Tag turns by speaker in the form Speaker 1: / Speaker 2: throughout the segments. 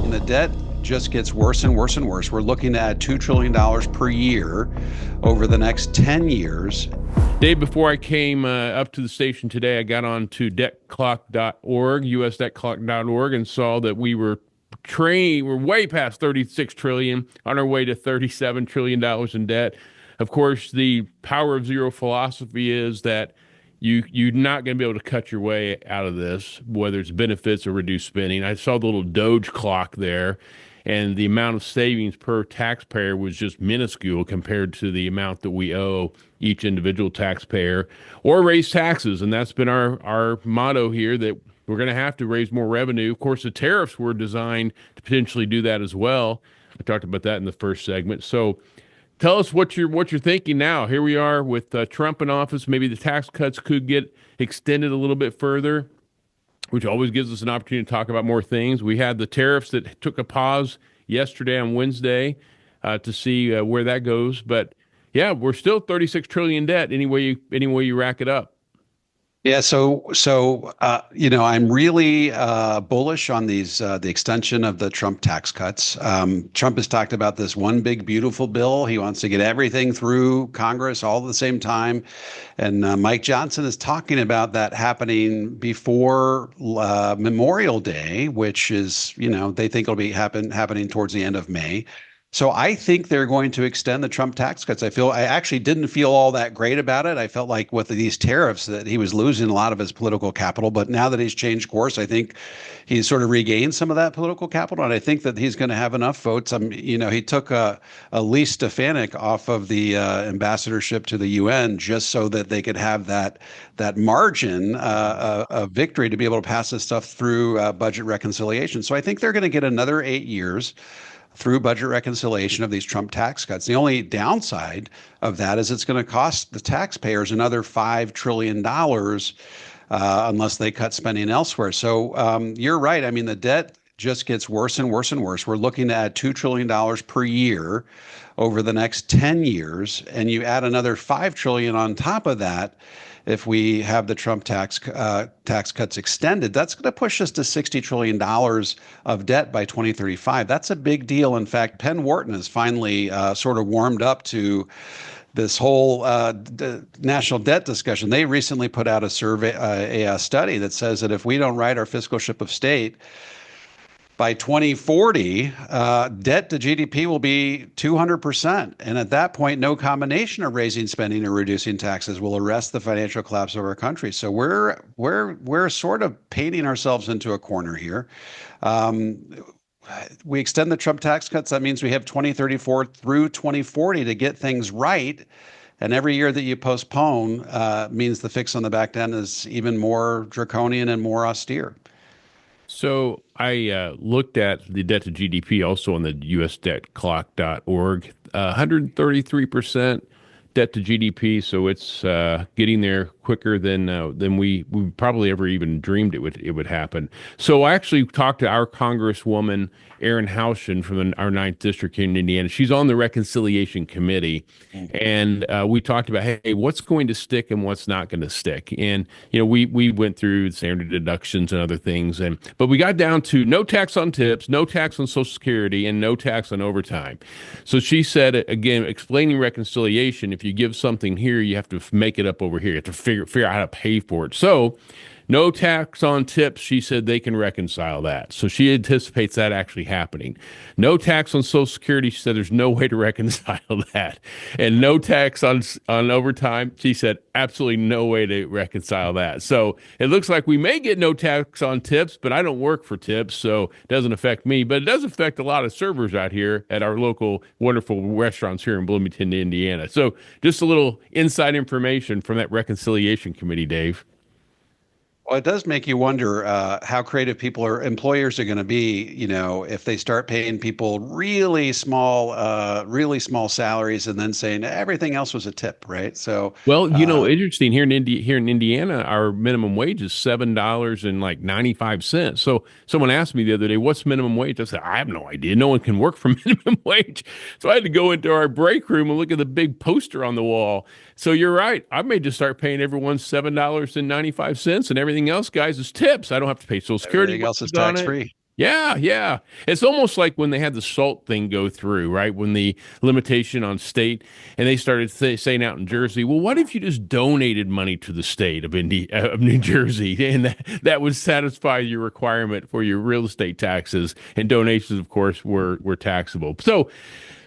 Speaker 1: The debt just gets worse and worse and worse. We're looking at $2 trillion per year over the next 10 years.
Speaker 2: Dave, before I came up to the station today, I got on to debtclock.org, usdebtclock.org, and saw that we're way past 36 trillion, on our way to $37 trillion in debt. Of course, the power of zero philosophy is that you're not going to be able to cut your way out of this, whether it's benefits or reduced spending. I saw the little Doge clock there, and the amount of savings per taxpayer was just minuscule compared to the amount that we owe each individual taxpayer, or raise taxes. And that's been our motto here, that we're going to have to raise more revenue. Of course, the tariffs were designed to potentially do that as well. I talked about that in the first segment. So tell us what you're thinking now. Here we are with Trump in office. Maybe the tax cuts could get extended a little bit further, which always gives us an opportunity to talk about more things. We had the tariffs that took a pause yesterday on Wednesday to see where that goes. But yeah, we're still 36 trillion debt any way you rack it up.
Speaker 1: Yeah, I'm really bullish on the extension of the Trump tax cuts. Trump has talked about this one big beautiful bill. He wants to get everything through Congress all at the same time, and Mike Johnson is talking about that happening before Memorial Day, which is, they think it'll be happening towards the end of May. So I think they're going to extend the Trump tax cuts. I actually didn't feel all that great about it. I felt like with these tariffs that he was losing a lot of his political capital. But now that he's changed course, I think he's sort of regained some of that political capital. And I think that he's going to have enough votes. He took Lee Stefanik off of the ambassadorship to the UN just so that they could have that margin of victory to be able to pass this stuff through budget reconciliation. So I think they're going to get another 8 years through budget reconciliation of these Trump tax cuts. The only downside of that is it's going to cost the taxpayers another $5 trillion unless they cut spending elsewhere. So you're right. I mean, the debt just gets worse and worse and worse. We're looking at $2 trillion per year over the next 10 years, and you add another $5 trillion on top of that. If we have the Trump tax cuts extended, that's going to push us to $60 trillion of debt by 2035. That's a big deal. In fact, Penn Wharton has finally sort of warmed up to this whole national debt discussion. They recently put out a survey, a study that says that if we don't right our fiscal ship of state, by 2040, debt to GDP will be 200%. And at that point, no combination of raising spending or reducing taxes will arrest the financial collapse of our country. So we're sort of painting ourselves into a corner here. We extend the Trump tax cuts. That means we have 2034 through 2040 to get things right. And every year that you postpone means the fix on the back end is even more draconian and more austere.
Speaker 2: So I looked at the debt to GDP also on the usdebtclock.org, 133% debt to GDP. So it's getting there quicker than we probably ever even dreamed it would happen. So I actually talked to our Congresswoman Erin Houchen from our 9th district here in Indiana. She's on the Reconciliation Committee, and we talked about, hey, what's going to stick and what's not going to stick. And we went through standard deductions and other things, but we got down to no tax on tips, no tax on Social Security, and no tax on overtime. So she said, again, explaining reconciliation, if you give something here, you have to make it up over here. You have to figure out how to pay for it. So no tax on tips, she said they can reconcile that. So she anticipates that actually happening. No tax on Social Security, she said there's no way to reconcile that. And no tax on overtime, she said absolutely no way to reconcile that. So it looks like we may get no tax on tips, but I don't work for tips, so it doesn't affect me. But it does affect a lot of servers out here at our local wonderful restaurants here in Bloomington, Indiana. So just a little inside information from that Reconciliation Committee, Dave.
Speaker 1: Well, it does make you wonder how creative employers are going to be, if they start paying people really small salaries and then saying everything else was a tip, right? So,
Speaker 2: well, interesting here in Indiana, our minimum wage is $7.95. So someone asked me the other day, "What's minimum wage?" I said, "I have no idea. No one can work for minimum wage." So I had to go into our break room and look at the big poster on the wall. So you're right. I may just start paying everyone $7.95, and everything else, guys, is tips. I don't have to pay Social Security.
Speaker 1: Everything else is tax free.
Speaker 2: Yeah, yeah. It's almost like when they had the SALT thing go through, right? When the limitation on state, and they started saying out in Jersey, well, what if you just donated money to the state of of New Jersey, and that would satisfy your requirement for your real estate taxes, and donations, of course, were taxable. So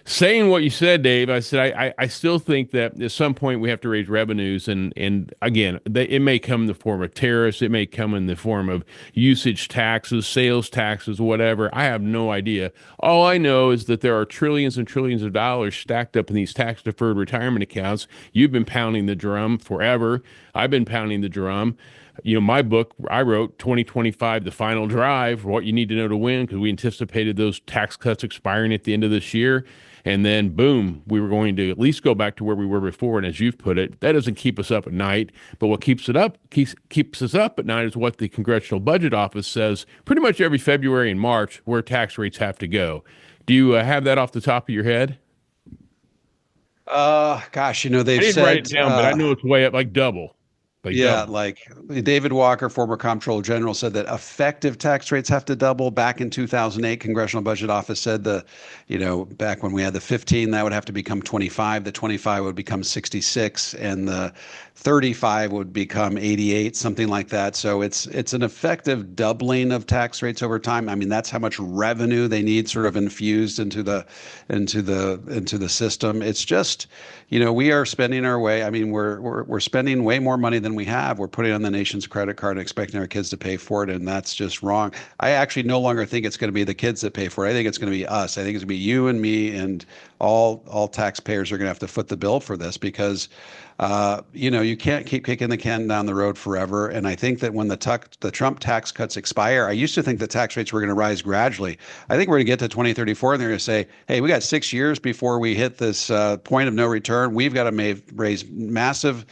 Speaker 2: saying what you said, Dave, I said I still think that at some point we have to raise revenues, and again, it may come in the form of tariffs, it may come in the form of usage taxes, sales taxes, whatever. I have no idea. All I know is that there are trillions and trillions of dollars stacked up in these tax deferred retirement accounts. You've been pounding the drum forever. I've been pounding the drum. You know, my book, I wrote 2025, the final drive, what you need to know to win, because we anticipated those tax cuts expiring at the end of this year. And then, boom, we were going to at least go back to where we were before. And as you've put it, that doesn't keep us up at night. But what keeps us up at night is what the Congressional Budget Office says pretty much every February and March, where tax rates have to go. Do you have that off the top of your head?
Speaker 1: Gosh,
Speaker 2: I
Speaker 1: they've
Speaker 2: didn't write it
Speaker 1: said,
Speaker 2: down, but I know it's way up, like double, like
Speaker 1: yeah,
Speaker 2: double.
Speaker 1: like David Walker, former comptroller general, said that effective tax rates have to double. Back in 2008, Congressional Budget Office said back when we had the 15, that would have to become 25. The 25 would become 66, and the 35 would become 88, something like that. So it's an effective doubling of tax rates over time. I mean, that's how much revenue they need sort of infused into the system. It's just, we are spending our way. I mean, we're spending way more money than we have. We're putting on the nation's credit card and expecting our kids to pay for it, and that's just wrong. I actually no longer think it's going to be the kids that pay for it. I think it's going to be us. I think it's going to be you and me, and all taxpayers are going to have to foot the bill for this because you can't keep kicking the can down the road forever. And I think that when the Trump tax cuts expire, I used to think the tax rates were going to rise gradually. I think we're going to get to 2034 and they're going to say, hey, we got 6 years before we hit this point of no return. We've got to raise massive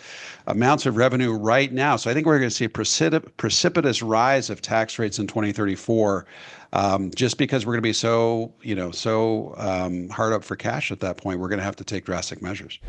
Speaker 1: amounts of revenue right now. So I think we're going to see a precipitous rise of tax rates in 2034. Just because we're going to be so hard up for cash at that point, we're going to have to take drastic measures.